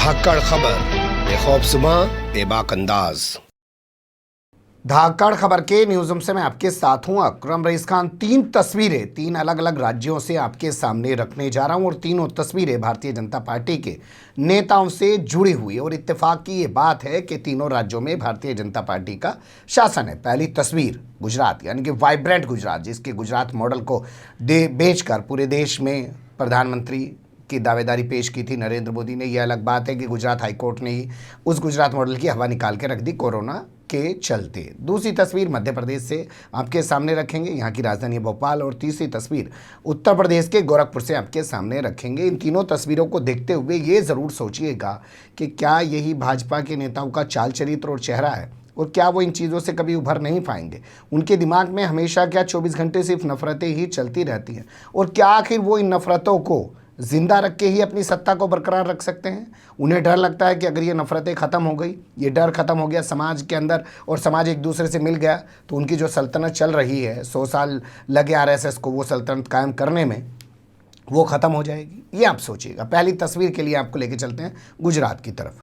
धाकड़ खबर बेखौफ सुबह बेबाक अंदाज। धाकड़ खबर के न्यूज़रूम से मैं आपके साथ हूं अकरम रईस खान। तीन तस्वीरें तीन अलग अलग राज्यों से आपके सामने रखने जा रहा हूं और तीनों तस्वीरें भारतीय जनता पार्टी के नेताओं से जुड़ी हुई और इत्तेफाक की ये बात है कि तीनों राज्यों में भारतीय जनता पार्टी का शासन है। पहली तस्वीर गुजरात यानी कि वाइब्रेंट गुजरात, जिसके गुजरात मॉडल को बेचकर पूरे देश में प्रधानमंत्री की दावेदारी पेश की थी नरेंद्र मोदी ने। यह अलग बात है कि गुजरात हाईकोर्ट ने ही उस गुजरात मॉडल की हवा निकाल के रख दी कोरोना के चलते। दूसरी तस्वीर मध्य प्रदेश से आपके सामने रखेंगे, यहाँ की राजधानी भोपाल। और तीसरी तस्वीर उत्तर प्रदेश के गोरखपुर से आपके सामने रखेंगे। इन तीनों तस्वीरों को देखते हुए ये ज़रूर सोचिएगा कि क्या यही भाजपा के नेताओं का चाल चरित्र और चेहरा है, और क्या वो इन चीज़ों से कभी उभर नहीं पाएंगे। उनके दिमाग में हमेशा क्या 24 घंटे सिर्फ नफरतें ही चलती रहती हैं, और क्या आखिर वो इन नफरतों को जिंदा रख के ही अपनी सत्ता को बरकरार रख सकते हैं। उन्हें डर लगता है कि अगर ये नफरतें ख़त्म हो गई, ये डर ख़त्म हो गया समाज के अंदर, और समाज एक दूसरे से मिल गया, तो उनकी जो सल्तनत चल रही है, 100 साल लगे आरएसएस को वो सल्तनत कायम करने में, वो ख़त्म हो जाएगी। ये आप सोचिएगा। पहली तस्वीर के लिए आपको लेके चलते हैं गुजरात की तरफ।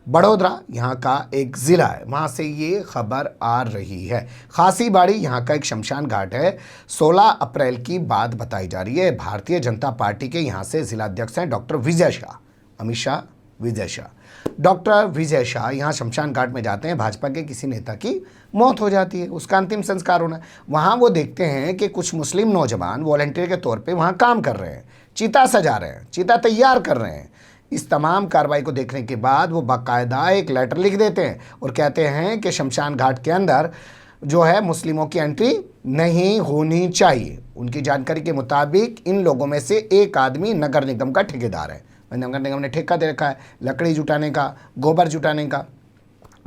बड़ोदरा यहाँ का एक ज़िला है, वहाँ से ये खबर आ रही है। खासीबाड़ी यहाँ का एक शमशान घाट है। 16 अप्रैल की बात बताई जा रही है। भारतीय जनता पार्टी के यहाँ से जिलाध्यक्ष हैं डॉक्टर विजय शाह, अमित शाह विजय शाह। डॉक्टर विजय शाह यहाँ शमशान घाट में जाते हैं। भाजपा के किसी नेता की मौत हो जाती है, उसका अंतिम संस्कार होना है। वहाँ वो देखते हैं कि कुछ मुस्लिम नौजवान वॉलंटियर के तौर पर वहाँ काम कर रहे हैं, चिता सजा रहे हैं, चिता तैयार कर रहे हैं। इस तमाम कार्रवाई को देखने के बाद वो बाकायदा एक लेटर लिख देते हैं और कहते हैं कि शमशान घाट के अंदर जो है मुस्लिमों की एंट्री नहीं होनी चाहिए। उनकी जानकारी के मुताबिक इन लोगों में से एक आदमी नगर निगम का ठेकेदार है। नगर निगम ने ठेका दे रखा है लकड़ी जुटाने का, गोबर जुटाने का,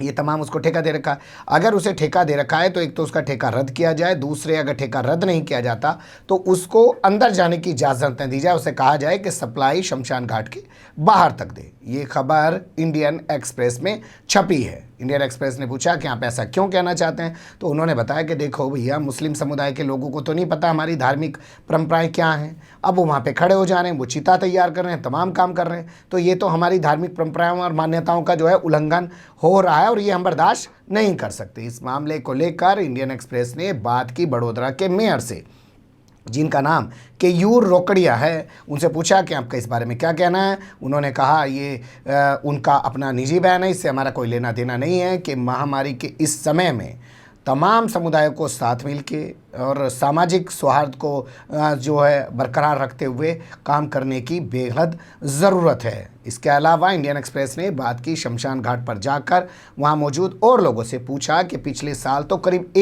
ये तमाम उसको ठेका दे रखा है। अगर उसे ठेका दे रखा है तो एक तो उसका ठेका रद्द किया जाए, दूसरे अगर ठेका रद्द नहीं किया जाता तो उसको अंदर जाने की इजाज़त न दी जाए, उसे कहा जाए कि सप्लाई शमशान घाट के बाहर तक दे। ये खबर इंडियन एक्सप्रेस में छपी है। इंडियन एक्सप्रेस ने पूछा कि आप ऐसा क्यों कहना चाहते हैं, तो उन्होंने बताया कि देखो भैया, मुस्लिम समुदाय के लोगों को तो नहीं पता हमारी धार्मिक परंपराएं क्या हैं। अब वो वहाँ पे खड़े हो जा रहे हैं, वो चिता तैयार कर रहे हैं, तमाम काम कर रहे हैं, तो ये तो हमारी धार्मिक परंपराओं और मान्यताओं का जो है उल्लंघन हो रहा है और ये हम बर्दाश्त नहीं कर सकते। इस मामले को लेकर इंडियन एक्सप्रेस ने बात की बड़ोदरा के मेयर से, जिनका नाम केयूर रोकड़िया है। उनसे पूछा कि आपका इस बारे में क्या कहना है। उन्होंने कहा ये उनका अपना निजी बयान है, इससे हमारा कोई लेना देना नहीं है, कि महामारी के इस समय में तमाम समुदायों को साथ मिलके और सामाजिक सौहार्द को जो है बरकरार रखते हुए काम करने की बेहद ज़रूरत है। इसके अलावा इंडियन एक्सप्रेस ने बात की शमशान घाट पर जाकर वहाँ मौजूद और लोगों से पूछा कि पिछले साल तो करीब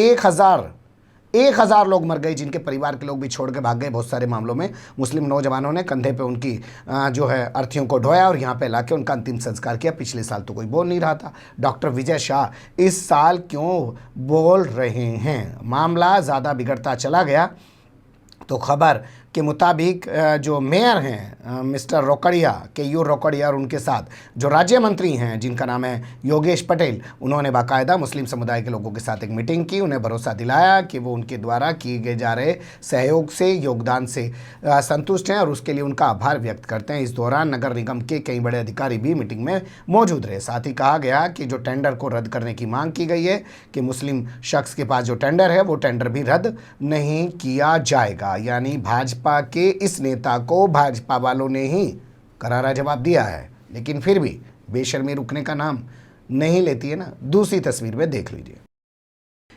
1,000 लोग मर गए, जिनके परिवार के लोग भी छोड़ के भाग गए। बहुत सारे मामलों में मुस्लिम नौजवानों ने कंधे पे उनकी जो है अर्थियों को ढोया और यहाँ पे लाके उनका अंतिम संस्कार किया। पिछले साल तो कोई बोल नहीं रहा था। डॉक्टर विजय शाह इस साल क्यों बोल रहे हैं? मामला ज़्यादा बिगड़ता चला गया तो खबर के मुताबिक जो मेयर हैं मिस्टर रोकड़िया, केयूर रोकड़िया, और उनके साथ जो राज्य मंत्री हैं जिनका नाम है योगेश पटेल, उन्होंने बाकायदा मुस्लिम समुदाय के लोगों के साथ एक मीटिंग की। उन्हें भरोसा दिलाया कि वो उनके द्वारा किए गए जा रहे सहयोग से, योगदान से संतुष्ट हैं और उसके लिए उनका आभार व्यक्त करते हैं। इस दौरान नगर निगम के कई बड़े अधिकारी भी मीटिंग में मौजूद रहे। साथ ही कहा गया कि जो टेंडर को रद्द करने की मांग की गई है, कि मुस्लिम शख्स के पास जो टेंडर है वो टेंडर भी रद्द नहीं किया जाएगा। यानी भाजपा के इस नेता को भाजपा वालों ने ही करारा जवाब दिया है, लेकिन फिर भी बेशर्मी रुकने का नाम नहीं लेती है ना। दूसरी तस्वीर में देख लीजिए।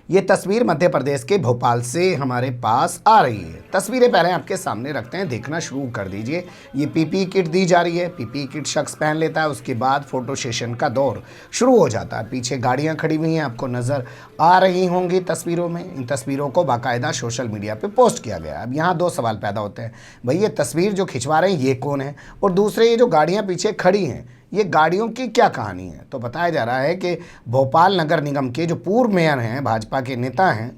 ये तस्वीर मध्य प्रदेश के भोपाल से हमारे पास आ रही है। तस्वीरें पहले आपके सामने रखते हैं, देखना शुरू कर दीजिए। ये पीपीई किट दी जा रही है, पीपीई किट शख्स पहन लेता है, उसके बाद फोटो सेशन का दौर शुरू हो जाता है। पीछे गाड़ियां खड़ी हुई हैं, आपको नज़र आ रही होंगी तस्वीरों में। इन तस्वीरों को बाकायदा सोशल मीडिया पर पोस्ट किया गया। अब यहाँ 2 सवाल पैदा होते हैं, भाई ये तस्वीर जो खिंचवा रहे हैं ये कौन है, और दूसरे ये जो गाड़ियाँ पीछे खड़ी हैं ये गाड़ियों की क्या कहानी है। तो बताया जा रहा है कि भोपाल नगर निगम के जो पूर्व मेयर हैं, भाजपा के नेता हैं,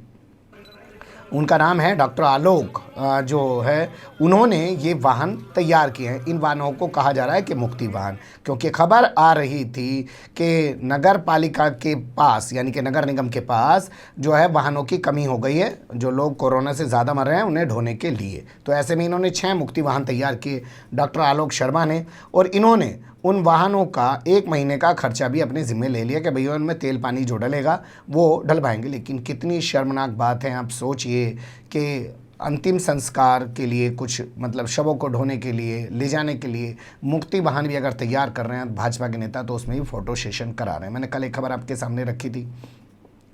उनका नाम है डॉक्टर आलोक जो है उन्होंने ये वाहन तैयार किए हैं। इन वाहनों को कहा जा रहा है कि मुक्ति वाहन, क्योंकि खबर आ रही थी कि नगर पालिका के पास यानी कि नगर निगम के पास जो है वाहनों की कमी हो गई है, जो लोग कोरोना से ज़्यादा मर रहे हैं उन्हें ढोने के लिए। तो ऐसे में इन्होंने 6 मुक्ति वाहन तैयार किए डॉक्टर आलोक शर्मा ने, और इन्होंने उन वाहनों का 1 महीने का खर्चा भी अपने ज़िम्मे ले लिया कि भैया उनमें तेल पानी जो डलेगा वो डलवाएंगे। लेकिन कितनी शर्मनाक बात है, आप सोचिए कि अंतिम संस्कार के लिए कुछ मतलब शवों को ढोने के लिए ले जाने के लिए मुक्ति वाहन भी अगर तैयार कर रहे हैं भाजपा के नेता, तो उसमें भी फ़ोटो सेशन करा रहे हैं। मैंने कल एक खबर आपके सामने रखी थी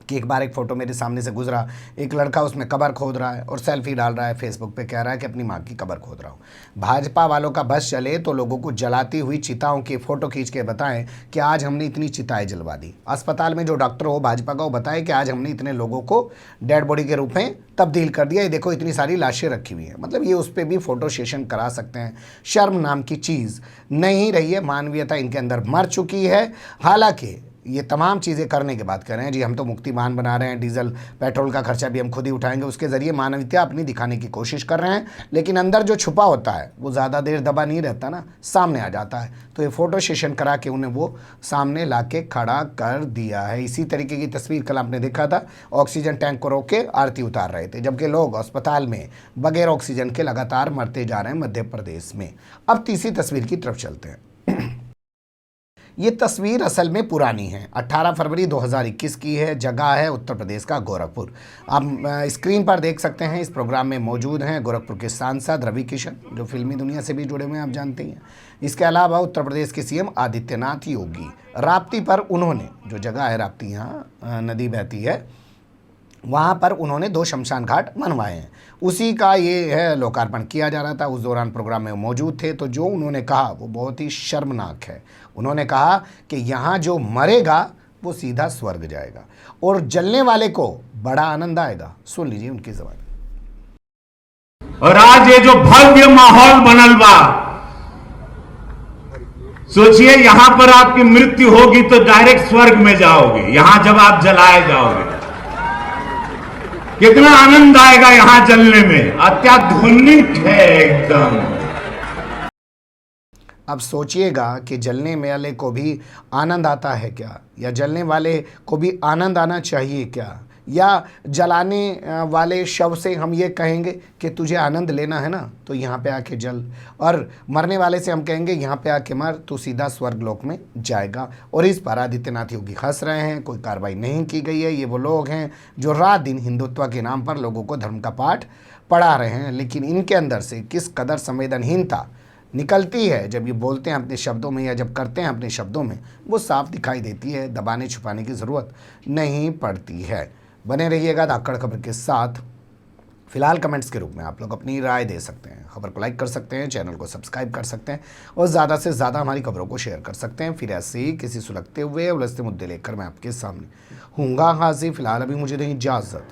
कि एक बार एक फ़ोटो मेरे सामने से गुजरा, एक लड़का उसमें कब्र खोद रहा है और सेल्फी डाल रहा है फेसबुक पे, कह रहा है कि अपनी माँ की कब्र खोद रहा हूँ। भाजपा वालों का बस चले तो लोगों को जलाती हुई चिताओं की फ़ोटो खींच के बताएं कि आज हमने इतनी चिताएं जलवा दी। अस्पताल में जो डॉक्टर हो भाजपा का, वो बताए कि आज हमने इतने लोगों को डेड बॉडी के रूप में तब्दील कर दिया, ये देखो इतनी सारी लाशें रखी हुई हैं। मतलब ये उस पर भी फ़ोटो सेशन करा सकते हैं। शर्म नाम की चीज़ नहीं रही है, मानवीयता इनके अंदर मर चुकी है। हालांकि ये तमाम चीज़ें करने के बाद कह रहे हैं जी हम तो मुक्ति वाहन बना रहे हैं, डीजल पेट्रोल का खर्चा भी हम खुद ही उठाएंगे, उसके ज़रिए मानवीयता अपनी दिखाने की कोशिश कर रहे हैं। लेकिन अंदर जो छुपा होता है वो ज़्यादा देर दबा नहीं रहता ना, सामने आ जाता है। तो ये फ़ोटो सेशन करा के उन्हें वो सामने ला के खड़ा कर दिया है। इसी तरीके की तस्वीर कल आपने देखा था, ऑक्सीजन टैंक को रोक के आरती उतार रहे थे, जबकि लोग अस्पताल में बगैर ऑक्सीजन के लगातार मरते जा रहे हैं मध्य प्रदेश में। अब तीसरी तस्वीर की तरफ चलते हैं। ये तस्वीर असल में पुरानी है, 18 फरवरी 2021 की है। जगह है उत्तर प्रदेश का गोरखपुर। आप स्क्रीन पर देख सकते हैं, इस प्रोग्राम में मौजूद हैं गोरखपुर के सांसद रवि किशन, जो फिल्मी दुनिया से भी जुड़े हुए हैं, आप जानते हैं। इसके अलावा उत्तर प्रदेश के सीएम आदित्यनाथ योगी। राप्ती पर उन्होंने, जो जगह है राप्ती, यहाँ नदी बहती है, वहाँ पर उन्होंने 2 शमशान घाट बनवाए हैं। उसी का ये है लोकार्पण किया जा रहा था। उस दौरान प्रोग्राम में मौजूद थे, तो जो उन्होंने कहा वो बहुत ही शर्मनाक है। उन्होंने कहा कि यहाँ जो मरेगा वो सीधा स्वर्ग जाएगा और जलने वाले को बड़ा आनंद आएगा। सुन लीजिए उनकी ज़बान। और आज ये जो भव्य माहौल बनल बा, सोचिए यहां पर आपकी मृत्यु होगी तो डायरेक्ट स्वर्ग में जाओगे। यहां जब आप जलाए जाओगे कितना आनंद आएगा यहां जलने में, अत्याधुनिक है एकदम। अब सोचिएगा कि जलने वाले को भी आनंद आता है क्या, या जलने वाले को भी आनंद आना चाहिए क्या, या जलाने वाले शव से हम ये कहेंगे कि तुझे आनंद लेना है ना तो यहाँ पे आके जल, और मरने वाले से हम कहेंगे यहाँ पे आके मर, तू सीधा स्वर्गलोक में जाएगा। और इस पर आदित्यनाथ योगी हंस रहे हैं, कोई कार्रवाई नहीं की गई है। ये वो लोग हैं जो रात दिन हिंदुत्व के नाम पर लोगों को धर्म का पाठ पढ़ा रहे हैं, लेकिन इनके अंदर से किस कदर संवेदनहीनता निकलती है जब ये बोलते हैं अपने शब्दों में या जब करते हैं अपने शब्दों में, वो साफ दिखाई देती है। दबाने छुपाने की ज़रूरत नहीं पड़ती है। बने रहिएगा धाकड़ खबर के साथ। फिलहाल कमेंट्स के रूप में आप लोग अपनी राय दे सकते हैं, खबर को लाइक कर सकते हैं, चैनल को सब्सक्राइब कर सकते हैं और ज़्यादा से ज़्यादा हमारी खबरों को शेयर कर सकते हैं। फिर ऐसे ही किसी सुलगते हुए उलझते मुद्दे लेकर मैं आपके सामने हूँगा हाजिर। फिलहाल अभी मुझे दें इजाज़त।